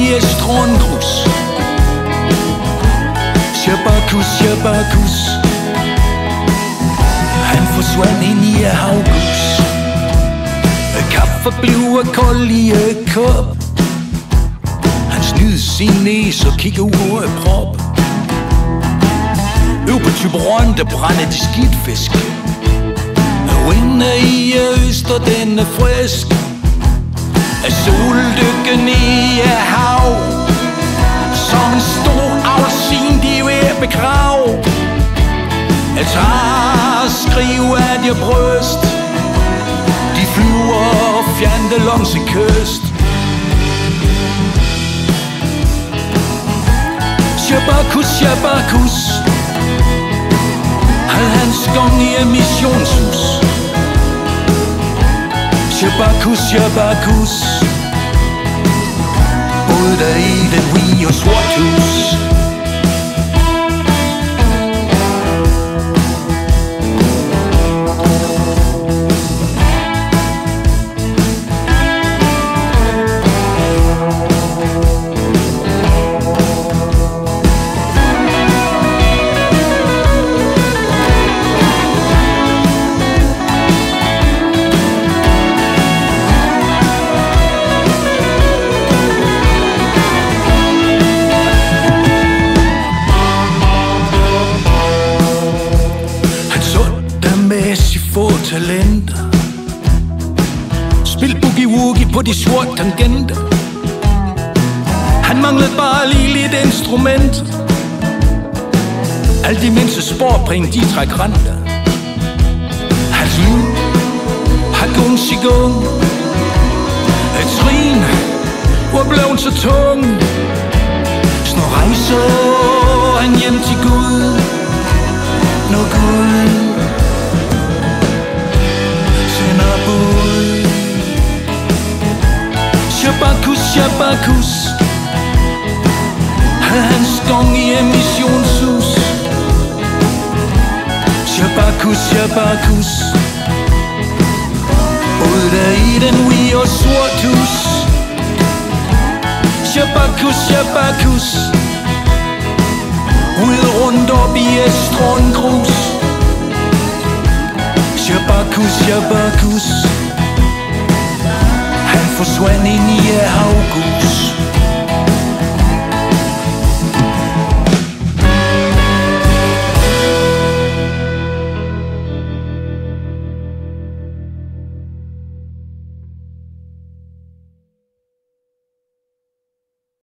i Estrongrus. Shabakus, Shabakus. Han forsvandt ind i havgus. Kaffe bliver kold i kop. Han snyder sin næse og kigger ud af prop. Øv på Thyborøn, der brænder de skidtfisk. Vinden i øst, og den er frisk. Soldykken i hav. Som en stor avlsin, de er ved at begrave. Jeg tager skrive af dit bryst. De flyver fjernede langs en kyst. Shabakus, Shabakus. Hans gang i emissionshus. Shabakus, Shabakus. Både der i den vi og Svarthus. Få talenter. Spil boogie-woogie på de sorte tangenter. Han manglede bare lige lidt instrument. Alt imens sportbring de træk renter. Hans liv har gået sig gang. Et trin var blevet så tung. Snart rejser han hjem til Gud. Når Gud Shabakus, Shabakus. Hans gang i emissionshus. Shabakus, Shabakus. Både der i den vi og Svarthus. Shabakus, Shabakus. Ude rundt op i Estrongrus. Shabakus, Shabakus. Han forsvandt ind i havgus.